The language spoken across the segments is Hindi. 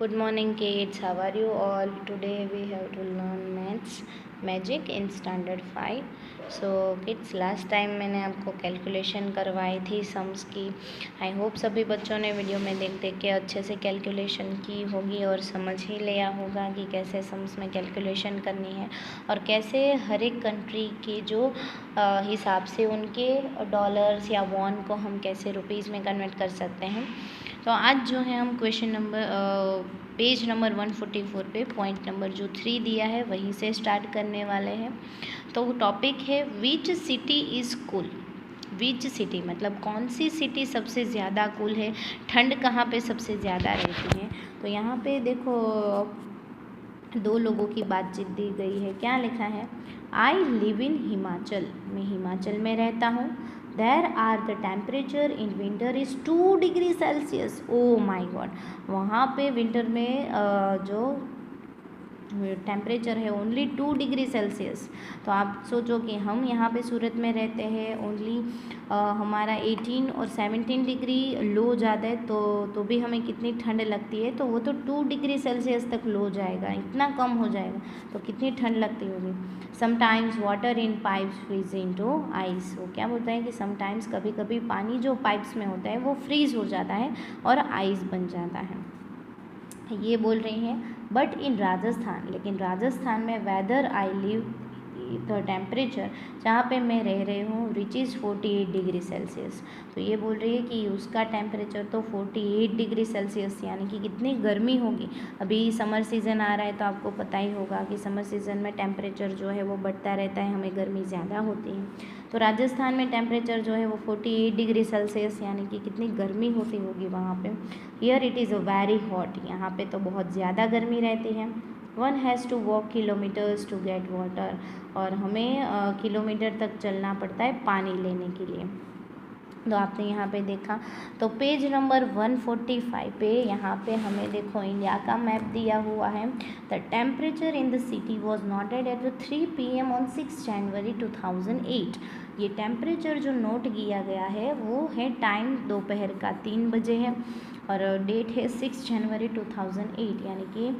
Good morning kids, how are you all? Today we have to learn maths magic in standard 5. So kids, last time मैंने आपको कैलकुलेशन करवाई थी सम्स की. आई होप सभी बच्चों ने वीडियो में देख देख के अच्छे से कैलकुलेशन की होगी और समझ ही लिया होगा कि कैसे सम्स में कैलकुलेशन करनी है और कैसे हर एक कंट्री के जो हिसाब से उनके डॉलर्स या वॉन को हम कैसे रुपीज़ में कन्वर्ट कर सकते हैं. तो आज जो है हम क्वेश्चन नंबर पेज नंबर 144 पे पॉइंट नंबर जो 3 दिया है वहीं से स्टार्ट करने वाले हैं. तो टॉपिक है which city is cool. Which city मतलब कौन सी सिटी सबसे ज़्यादा कूल है, ठंड कहाँ पे सबसे ज़्यादा रहती है. तो यहाँ पे देखो दो लोगों की बातचीत दी गई है. क्या लिखा है? I live in Himachal. मैं हिमाचल में रहता हूँ. There are the temperature in winter is 2 degree Celsius. Oh my god, वहाँ पे विंटर में जो टेम्परेचर है ओनली 2 डिग्री सेल्सियस. तो आप सोचो कि हम यहाँ पे सूरत में रहते हैं, ओनली हमारा 18 और 17 डिग्री लो जाता है तो भी हमें कितनी ठंड लगती है. तो वो तो 2 डिग्री सेल्सियस तक लो जाएगा, इतना कम हो जाएगा तो कितनी ठंड लगती होगी. Sometimes water in pipes freeze into ice. वो क्या बोलता है कि समटाइम्स कभी कभी पानी जो पाइप्स में होता है वो फ्रीज हो जाता है और आइस बन जाता है. ये बोल रही हैं. बट इन राजस्थान, लेकिन राजस्थान में whether I live the temperature जहाँ पे मैं रह रही हूँ विच इज़ 48 डिग्री सेल्सियस. तो ये बोल रही है कि उसका टेम्परेचर तो 48 डिग्री सेल्सियस, यानी कि कितनी गर्मी होगी. अभी समर सीज़न आ रहा है तो आपको पता ही होगा कि समर सीज़न में टेम्परेचर जो है वो बढ़ता रहता है, हमें गर्मी ज़्यादा होती है. तो राजस्थान में टेम्परेचर जो है वो 48 डिग्री सेल्सियस, यानी कि कितनी गर्मी होती होगी वहाँ पे. Here it is very hot. यहाँ पे तो बहुत ज़्यादा गर्मी रहती है. One has to walk kilometres to get water. और हमें किलोमीटर तक चलना पड़ता है पानी लेने के लिए. तो आपने यहाँ पे देखा. तो पेज नंबर 145 पे यहाँ पे हमें देखो इंडिया का मैप दिया हुआ है. The temperature in the city was noted at 3 PM on 6 January 2008. ये टेम्परेचर जो नोट किया गया है वो है टाइम दोपहर का 3 बजे है और डेट है 6 जनवरी 2008, यानी कि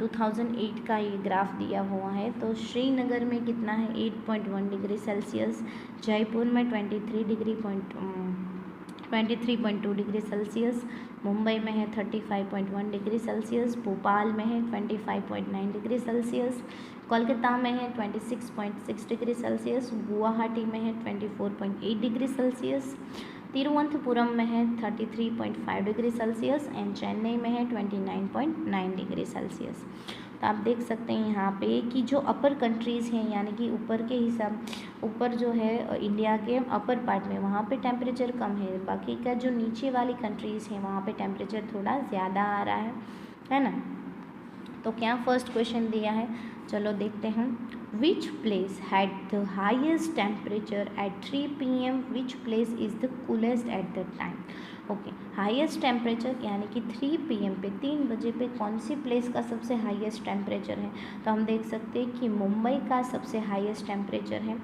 2008 का ये ग्राफ दिया हुआ है. तो श्रीनगर में कितना है 8.1 डिग्री सेल्सियस, जयपुर में 23.2 डिग्री सेल्सियस, मुंबई में है 35.1 डिग्री सेल्सियस, भोपाल में है 25.9 डिग्री सेल्सियस, कोलकाता में है 26.6 डिग्री सेल्सियस, गुवाहाटी में है 24.8 डिग्री सेल्सियस, तिरुवनंतपुरम में है 33.5 डिग्री सेल्सियस एंड चेन्नई में है 29.9 डिग्री सेल्सियस. तो आप देख सकते हैं यहाँ पे कि जो अपर कंट्रीज़ हैं, यानी कि ऊपर के हिसाब ऊपर जो है इंडिया के अपर पार्ट में वहाँ पे टेम्परेचर कम है, बाकी का जो नीचे वाली कंट्रीज़ हैं वहाँ पे टेम्परेचर थोड़ा ज़्यादा आ रहा है ना. तो क्या फर्स्ट क्वेश्चन दिया है, चलो देखते हैं. Which place had the highest temperature at 3 PM, which place is the coolest at the time. Okay, highest temperature यानी कि 3 PM पे 3 बजे पे कौन सी प्लेस का सबसे हाईएस्ट टेम्परेचर है. तो हम देख सकते हैं कि मुंबई का सबसे हाईएस्ट टेम्परेचर है.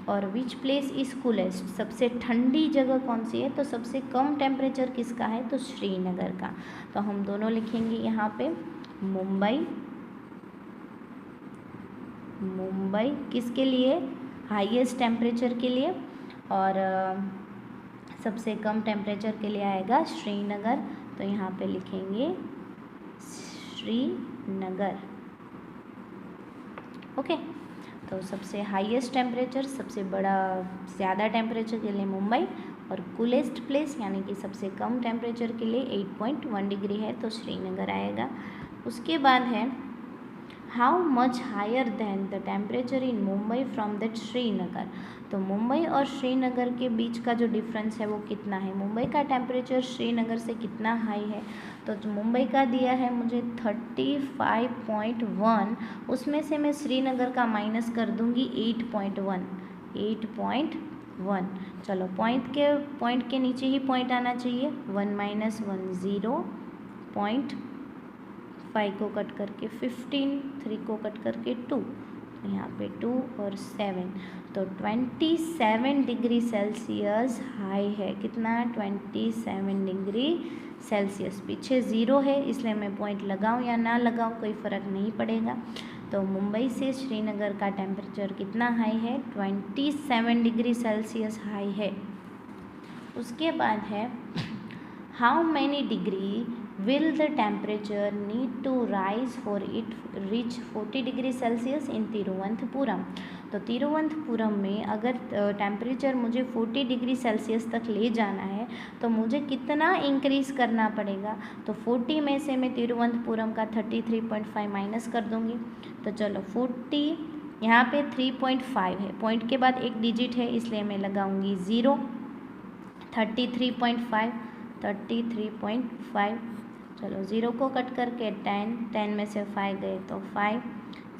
और विच प्लेस इज़ कूलेस्ट, सबसे ठंडी जगह कौन सी है. तो सबसे कम टेम्परेचर किसका है, तो श्रीनगर का. तो हम दोनों लिखेंगे यहाँ पे मुंबई. मुंबई किसके लिए, हाईएस्ट टेम्परेचर के लिए, और सबसे कम टेम्परेचर के लिए आएगा श्रीनगर. तो यहाँ पे लिखेंगे श्रीनगर. ओके, तो सबसे हाईएस्ट टेम्परेचर, सबसे बड़ा ज़्यादा टेम्परेचर के लिए मुंबई, और कूलेस्ट प्लेस यानी कि सबसे कम टेम्परेचर के लिए 8.1 डिग्री है तो श्रीनगर आएगा. उसके बाद है how much higher than the temperature in Mumbai from that Srinagar. तो मुंबई और श्रीनगर के बीच का जो डिफरेंस है वो कितना है. मुंबई का टेम्परेचर श्रीनगर से कितना हाई है, तो जो मुंबई का दिया है मुझे 35.1, उसमें से मैं श्रीनगर का माइनस कर दूंगी 8.1. चलो पॉइंट के नीचे ही पॉइंट आना चाहिए. 1 - 1 0, 0.5 को कट करके 15, 3 को कट करके 2, तो यहाँ पे 2 और 7, तो 27 डिग्री सेल्सियस हाई है. कितना, 27 डिग्री सेल्सियस। पीछे 0 है इसलिए मैं पॉइंट लगाऊं या ना लगाऊं कोई फ़र्क नहीं पड़ेगा। तो मुंबई से श्रीनगर का टेम्परेचर कितना हाई है, 27 डिग्री सेल्सियस हाई है। उसके बाद है how many degree will the temperature need to rise for it reach 40 degree Celsius in Thiruvananthapuram. तो तिरुवनंतपुरम में अगर टेम्परेचर मुझे 40 डिग्री सेल्सियस तक ले जाना है तो मुझे कितना इंक्रीज़ करना पड़ेगा। तो 40 में से मैं तिरुवनंतपुरम का 33.5 माइनस कर दूँगी। तो चलो 40 यहाँ पे 3.5 है, पॉइंट के बाद एक डिजिट है इसलिए मैं लगाऊंगी 0। 33.5 चलो 0 को कट करके 10 में से 5 गए तो 5,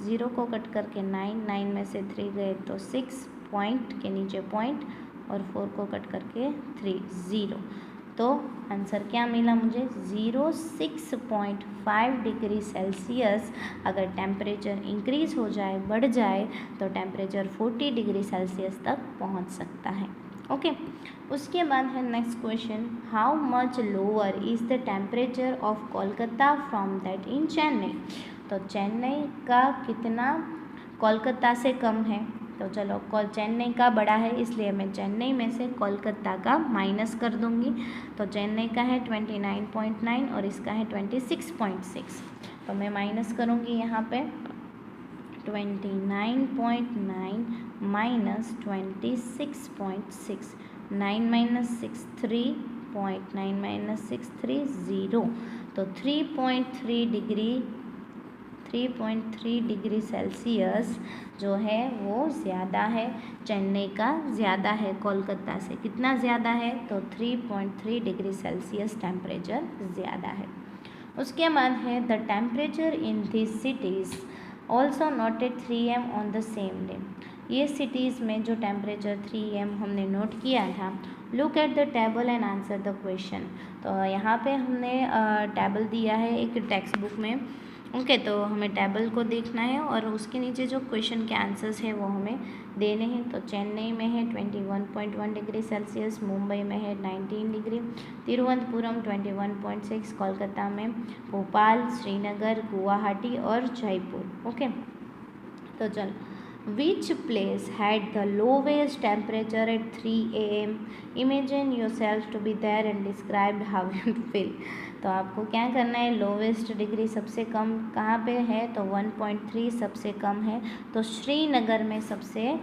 0 को कट करके 9 में से 3 गए तो 6, पॉइंट के नीचे पॉइंट और 4 को कट करके 3, 0। तो आंसर क्या मिला मुझे, 06.5 डिग्री सेल्सियस। अगर टेम्परेचर इंक्रीज़ हो जाए, बढ़ जाए तो टेम्परेचर 40 डिग्री सेल्सियस तक पहुंच सकता है। ओके उसके बाद है next question, how much lower is the temperature of Kolkata from that in Chennai. तो चेन्नई का कितना कोलकाता से कम है। तो चलो चेन्नई का बड़ा है इसलिए मैं चेन्नई में से कोलकाता का माइनस कर दूंगी। तो चेन्नई का है 29.9 और इसका है 26.6। तो मैं माइनस करूंगी यहाँ पे 29.9 माइनस 26.6, 9 माइनस 6 3, 9 माइनस 6 3 0। तो 3.3 डिग्री सेल्सियस जो है वो ज़्यादा है, चेन्नई का ज़्यादा है कोलकाता से। कितना ज़्यादा है, तो 3.3 डिग्री सेल्सियस टेम्परेचर ज़्यादा है। उसके बाद है the temperature in this cities also noted 3M on the same day. ये सिटीज़ में जो टेम्परेचर 3M हमने नोट किया था, look at the table and answer the question. तो यहाँ पे हमने टेबल दिया है एक टेक्स्ट बुक में। ओके तो हमें टेबल को देखना है और उसके नीचे जो क्वेश्चन के आंसर्स है वो हमें देने हैं। तो चेन्नई में है 21.1 डिग्री सेल्सियस, मुंबई में है 19 डिग्री, तिरुवनंतपुरम 21.6, कोलकाता में, भोपाल, श्रीनगर, गुवाहाटी और जयपुर। ओके तो चलो Which place had the lowest temperature at 3 AM? Imagine yourself to be there and describe how you feel. तो आपको क्या करना है, लोवेस्ट डिग्री सबसे कम कहाँ पे है, तो 1.3 सबसे कम है। तो श्रीनगर में सबसे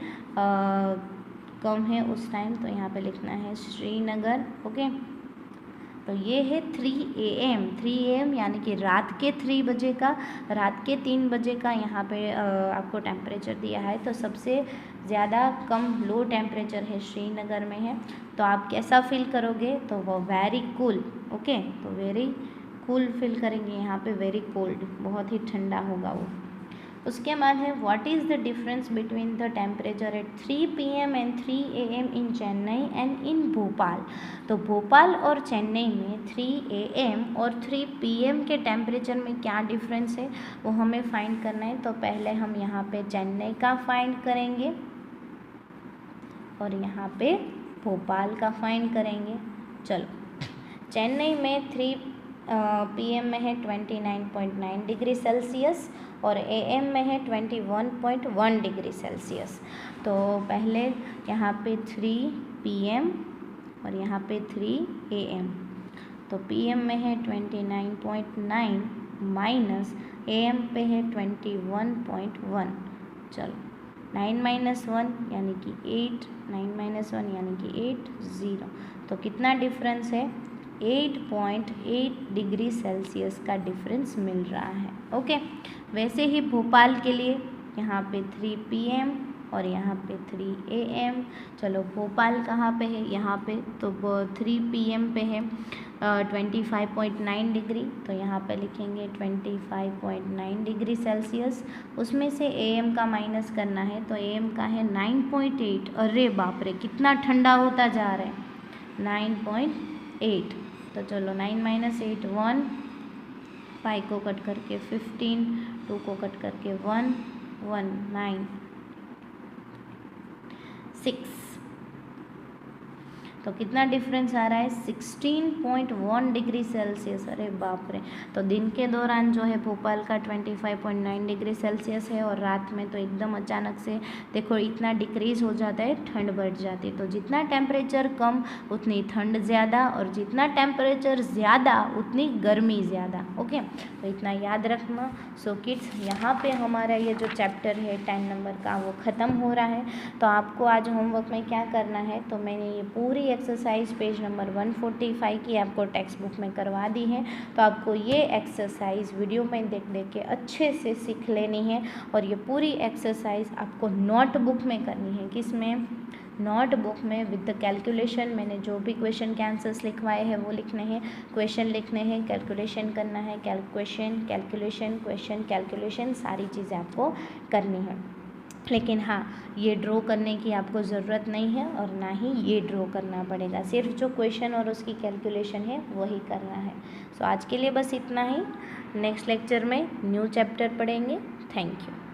कम है उस टाइम, तो यहाँ पे लिखना है श्रीनगर। ओके तो ये है 3 AM यानी कि रात के 3 बजे का, रात के 3 बजे का यहाँ पे आपको टेम्परेचर दिया है। तो सबसे ज़्यादा कम लो टेम्परेचर है श्रीनगर में है। तो आप कैसा फील करोगे, तो वो वेरी कूल। ओके तो वेरी कूल फील करेंगे, यहाँ पे वेरी कोल्ड, बहुत ही ठंडा होगा वो। उसके बाद है what is the difference between the temperature at 3 PM and 3 AM in Chennai and in Bhopal. तो भोपाल और चेन्नई में 3 AM और 3 PM के टेम्परेचर में क्या डिफरेंस है वो हमें फाइंड करना है। तो पहले हम यहाँ पे चेन्नई का फाइंड करेंगे और यहाँ पे भोपाल का फाइंड करेंगे। चलो चेन्नई में 3 PM में है 29.9 डिग्री सेल्सियस और AM में है 21.1 डिग्री सेल्सियस। तो पहले यहाँ पे 3 PM और यहाँ पे 3 AM। तो PM में है 29.9 माइनस AM पे है 21.1। चलो 9 माइनस 1 यानी कि 8, 9 माइनस 1 यानी कि 8, 0। तो कितना डिफरेंस है, 8.8 डिग्री सेल्सियस का डिफरेंस मिल रहा है। ओके वैसे ही भोपाल के लिए यहाँ पे 3 PM और यहाँ पे 3 AM। चलो भोपाल कहाँ पे है, यहाँ पे, तो 3 PM पे है 25.9 डिग्री। तो यहाँ पे लिखेंगे 25.9 डिग्री सेल्सियस। उसमें से AM का माइनस करना है, तो AM का है 9.8। अरे बाप रे कितना ठंडा होता जा रहा है, 9.8। तो चलो 9 माइनस 8 1, 5 को कट करके 15, 2 को कट करके 1, 1 9 6। तो कितना डिफरेंस आ रहा है 16.1 डिग्री सेल्सियस। अरे बाप रे। तो दिन के दौरान जो है भोपाल का 25.9 डिग्री सेल्सियस है और रात में तो एकदम अचानक से देखो इतना डिक्रीज हो जाता है, ठंड बढ़ जाती है। तो जितना टेम्परेचर कम उतनी ठंड ज़्यादा और जितना टेम्परेचर ज़्यादा उतनी गर्मी ज़्यादा। ओके, तो इतना याद रखना। सो किड्स, यहाँ पे हमारा ये जो चैप्टर है 10 नंबर का वो ख़त्म हो रहा है। तो आपको आज होमवर्क में क्या करना है, तो मैंने ये पूरी एक्सरसाइज पेज नंबर 145 की आपको टेक्स्ट बुक में करवा दी है। तो आपको ये एक्सरसाइज वीडियो में देख देख के अच्छे से सीख लेनी है और ये पूरी एक्सरसाइज आपको नोटबुक में करनी है। किसमें? नोटबुक में विद द कैलकुलेशन। मैंने जो भी क्वेश्चन के आंसर्स लिखवाए हैं वो लिखने हैं, क्वेश्चन लिखने हैं, कैलकुलेशन करना है, कैलकुलेशन क्वेश्चन कैलकुलेशन सारी चीज़ें आपको करनी है। लेकिन हाँ, ये ड्रॉ करने की आपको ज़रूरत नहीं है और ना ही ये ड्रॉ करना पड़ेगा, सिर्फ जो क्वेश्चन और उसकी कैलकुलेशन है वही करना है। सो आज के लिए बस इतना ही। नेक्स्ट लेक्चर में न्यू चैप्टर पढ़ेंगे। Thank you.